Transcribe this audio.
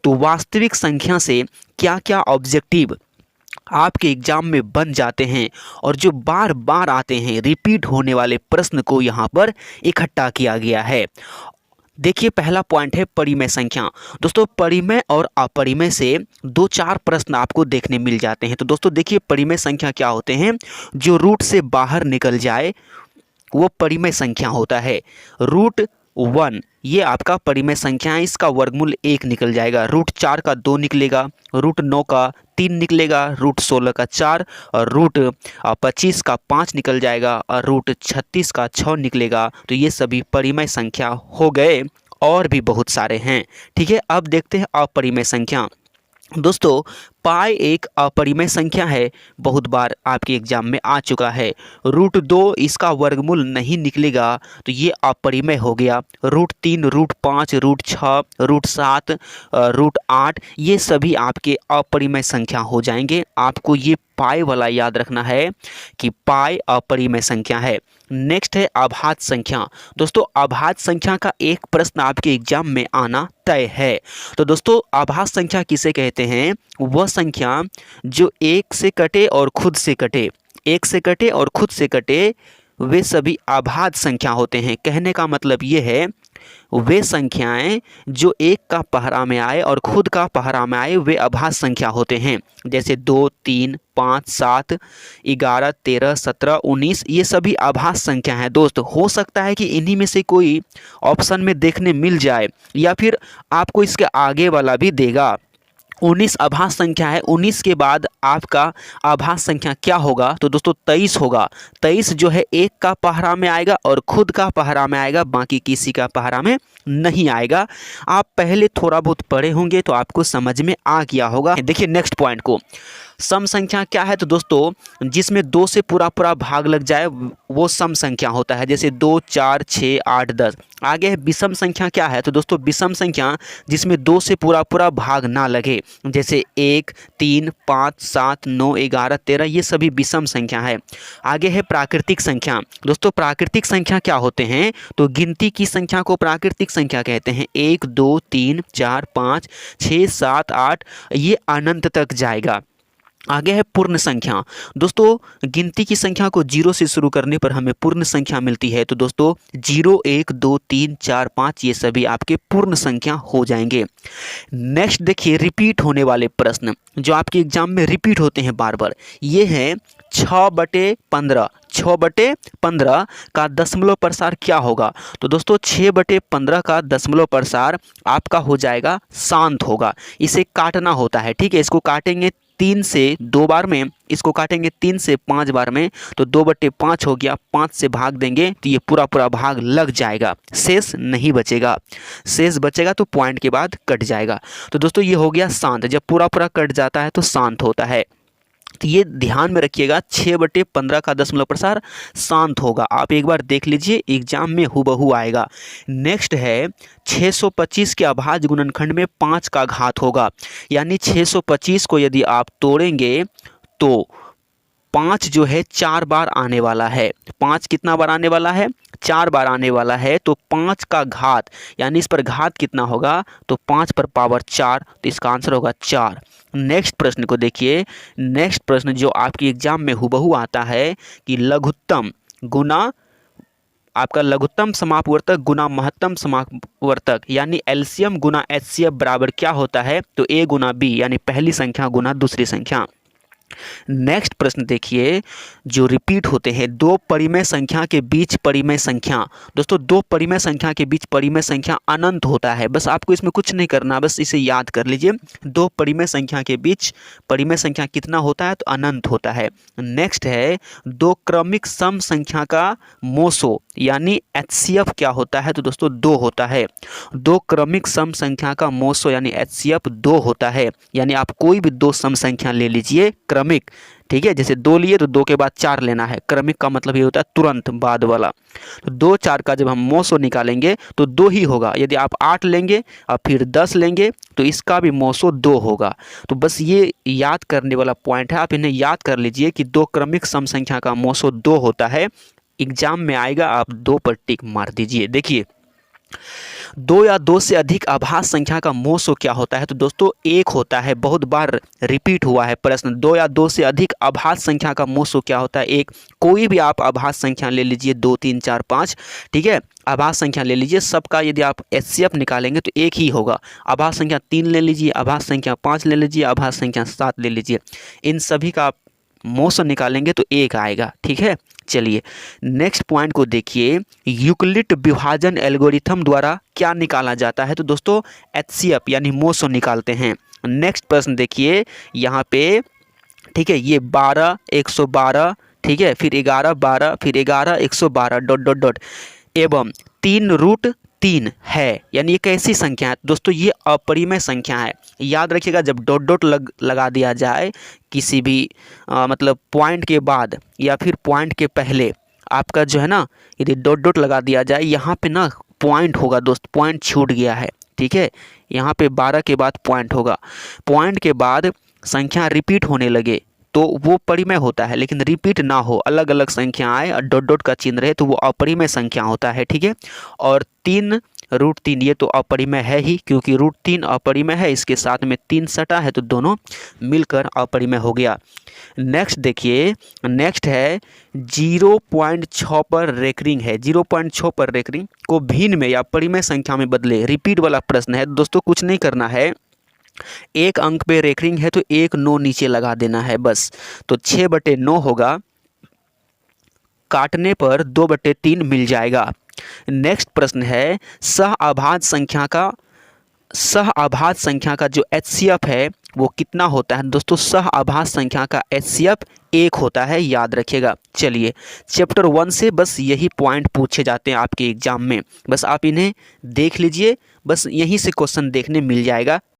तो वास्तविक संख्या से क्या क्या ऑब्जेक्टिव आपके एग्जाम में बन जाते हैं और जो बार बार आते हैं, रिपीट होने वाले प्रश्न को यहाँ पर इकट्ठा किया गया है। देखिए, पहला पॉइंट है परिमेय संख्या। दोस्तों, परिमेय और अपरिमेय से 2-4 प्रश्न आपको देखने मिल जाते हैं। तो दोस्तों देखिए, परिमेय संख्या क्या होते हैं? जो रूट से बाहर निकल जाए वो परिमेय संख्या होता है। रूट 1 ये आपका परिमेय संख्या है, इसका वर्गमूल 1 निकल जाएगा। रूट 4 का 2 निकलेगा, रूट 9 का 3 निकलेगा, रूट 16 का 4 और रूट 25 का 5 निकल जाएगा और रूट 36 का 6 निकलेगा। तो ये सभी परिमेय संख्या हो गए, और भी बहुत सारे हैं। ठीक है, अब देखते हैं अपरिमेय संख्या। दोस्तों, पाई एक अपरिमेय संख्या है, बहुत बार आपके एग्जाम में आ चुका है। रूट 2 इसका वर्गमूल नहीं निकलेगा तो ये अपरिमेय हो गया। Root 3, root 5, root 6, root 7, root 8 ये सभी आपके अपरिमेय संख्या हो जाएंगे। आपको ये पाई वाला याद रखना है कि पाई अपरिमेय संख्या है। नेक्स्ट है अभाज्य संख्या। दोस्तों, अभाज्य संख्या का एक प्रश्न आपके एग्जाम में आना तय है। तो दोस्तों, अभाज्य संख्या किसे कहते हैं? वह संख्या जो एक से कटे और खुद से कटे, एक से कटे और खुद से कटे, वे सभी अभाज्य संख्या होते हैं। कहने का मतलब ये है, वे संख्याएं जो एक का पहरा में आए और खुद का पहरा में आए वे अभाज्य संख्या होते हैं। जैसे 2, 3, 5, 7, 11, 13, 17, 19 ये सभी अभाज्य संख्या हैं। दोस्त, हो सकता है कि इन्हीं में से कोई ऑप्शन में देखने मिल जाए या फिर आपको इसके आगे वाला भी देगा। 19 अभाज्य संख्या है। 19 के बाद आपका अभाज्य संख्या क्या होगा? तो दोस्तों 23 होगा। 23 जो है एक का पहरा में आएगा और खुद का पहरा में आएगा, बाकी किसी का पहरा में नहीं आएगा। आप पहले थोड़ा बहुत पढ़े होंगे तो आपको समझ में आ गया होगा। देखिए नेक्स्ट पॉइंट को, सम संख्या क्या है? तो दोस्तों, जिसमें 2 से पूरा पूरा भाग लग जाए वो सम संख्या होता है। जैसे 2, 4, 6, 8, 10। आगे है विषम संख्या क्या है? तो दोस्तों, विषम संख्या जिसमें 2 से पूरा पूरा भाग ना लगे, जैसे 1, 3, 5, 7, 9, 11, 13 ये सभी विषम संख्या है। आगे है प्राकृतिक संख्या। दोस्तों, प्राकृतिक संख्या क्या होते हैं? तो गिनती की संख्या को प्राकृतिक संख्या कहते हैं। 1, 2, 3, 4, 5, 6, 7, 8 ये अनंत तक जाएगा। आगे है पूर्ण संख्या। दोस्तों, गिनती की संख्या को 0 से शुरू करने पर हमें पूर्ण संख्या मिलती है। तो दोस्तों 0, 1, 2, 3, 4, 5 ये सभी आपके पूर्ण संख्या हो जाएंगे। नेक्स्ट देखिए, रिपीट होने वाले प्रश्न जो आपके एग्जाम में रिपीट होते हैं बार बार, ये है 6/15। 6/15 का दशमलव प्रसार क्या होगा? तो दोस्तों 6/15 का दशमलव प्रसार आपका हो जाएगा शांत होगा। इसे काटना होता है। ठीक है, इसको काटेंगे 3 से 2 बार में, इसको काटेंगे 3 से 5 बार में, तो 2/5 हो गया। 5 से भाग देंगे तो ये पूरा पूरा भाग लग जाएगा, शेष नहीं बचेगा। शेष बचेगा तो पॉइंट के बाद कट जाएगा। तो दोस्तों ये हो गया शांत। जब पूरा पूरा कट जाता है तो शांत होता है। तो ये ध्यान में रखिएगा, 6/15 का दशमलव प्रसार शांत होगा। आप एक बार देख लीजिए, एग्जाम में हूबहू आएगा। नेक्स्ट है 625 के अभाज्य गुणनखंड में 5 का घात होगा। यानी 625 को यदि आप तोड़ेंगे तो 5 जो है 4 बार आने वाला है। 5 कितना बार आने वाला है? 4 बार आने वाला है। तो 5 का घात यानी इस पर घात कितना होगा? तो 5 पर पावर 4, तो इसका आंसर होगा 4। नेक्स्ट प्रश्न को देखिए। नेक्स्ट प्रश्न जो आपकी एग्जाम में हूबहू आता है कि लघुत्तम गुना आपका लघुत्तम समापवर्तक गुना महत्तम समापवर्तक यानी एलसीएम गुना एचसीएफ बराबर क्या होता है? तो ए गुना बी यानी पहली संख्या गुना दूसरी संख्या। नेक्स्ट प्रश्न देखिए, जो रिपीट होते हैं, 2 परिमेय संख्या के बीच परिमेय संख्या। दोस्तों 2 परिमेय संख्या के बीच परिमेय संख्या अनंत होता है। बस आपको इसमें कुछ नहीं करना, बस इसे याद कर लीजिए। 2 परिमेय संख्या के बीच परिमेय संख्या कितना होता है? तो अनंत होता है। नेक्स्ट है 2 क्रमिक सम संख्या का मोसो यानी एचसीएफ क्या होता है? तो दोस्तों 2 होता है। 2 क्रमिक सम संख्या का मोसो यानी एचसीएफ 2 होता है। यानी आप कोई भी 2 सम संख्या ले लीजिए क्रमिक, ठीक है। जैसे 2 लिए तो 2 के बाद 4 लेना है। क्रमिक का मतलब ये होता है तुरंत बाद वाला। तो 2, 4 का जब हम मोसो निकालेंगे तो 2 ही होगा। यदि आप 8 लेंगे और फिर 10 लेंगे तो इसका भी मोसो 2 होगा। तो बस ये याद करने वाला पॉइंट है, आप इन्हें याद कर लीजिए कि 2 क्रमिक सम संख्या का मोसो 2 होता है। एग्जाम में आएगा, आप 2 पर टिक मार दीजिए। देखिए दो या दो से अधिक आभास संख्या का मोसो क्या होता है? तो दोस्तों एक होता है। बहुत बार रिपीट हुआ है प्रश्न, दो या दो से अधिक आभास संख्या का मोसो क्या होता है? एक। कोई भी आप आभास संख्या ले लीजिए, 2 3 4 5, ठीक है, आभास संख्या ले लीजिए, सबका यदि आप एचसीएफ निकालेंगे तो एक ही होगा। आभास संख्या 3 ले लीजिए, आभास संख्या 5 ले लीजिए, आभास संख्या 7 ले लीजिए, इन सभी का आप मोशन निकालेंगे तो एक आएगा, ठीक है। चलिए नेक्स्ट पॉइंट को देखिए, यूक्लिड विभाजन एल्गोरिथम द्वारा क्या निकाला जाता है? तो दोस्तों एचसीएफ यानी मोशन निकालते हैं। नेक्स्ट प्रश्न देखिए यहाँ पे, ठीक है, ये 12 112, ठीक है, फिर 11 12, फिर 11 112 डॉट डॉट डॉट एवं 3√3 है, यानी ये कैसी संख्या है? दोस्तों ये अपरिमेय संख्या है। याद रखिएगा, जब डॉट डॉट लगा दिया जाए किसी भी मतलब पॉइंट के बाद या फिर पॉइंट के पहले, आपका जो है ना, यदि डॉट डॉट लगा दिया जाए, यहाँ पे ना पॉइंट होगा दोस्त, पॉइंट छूट गया है, ठीक है, यहाँ पे 12 के बाद पॉइंट होगा, पॉइंट के बाद संख्या रिपीट होने लगे तो वो परिमेय होता है, लेकिन रिपीट ना हो, अलग अलग संख्या आए और डॉट डॉट का चिन्ह रहे तो वो अपरिमेय संख्या होता है, ठीक है। और 3√3 ये तो अपरिमेय है ही, क्योंकि √3 अपरिमेय है, इसके साथ में 3 सटा है तो दोनों मिलकर अपरिमेय हो गया। नेक्स्ट देखिए, नेक्स्ट है 0.6 पर रेकरिंग है। 0.6 पर रेकरिंग को भिन्न में या परिमेय संख्या में बदले, रिपीट वाला प्रश्न है दोस्तों, कुछ नहीं करना है, एक अंक पे रेकरिंग है तो एक 9 नीचे लगा देना है बस, तो 6/9 होगा, काटने पर 2/3 मिल जाएगा। नेक्स्ट प्रश्न है, सह आभास संख्या का जो एचसीएफ है वो कितना होता है? दोस्तों सह आभास संख्या का एचसीएफ 1 होता है, याद रखिएगा। चलिए चैप्टर 1 से बस यही पॉइंट पूछे जाते हैं आपके एग्जाम में, बस आप इन्हें देख लीजिए, बस यहीं से क्वेश्चन देखने मिल जाएगा।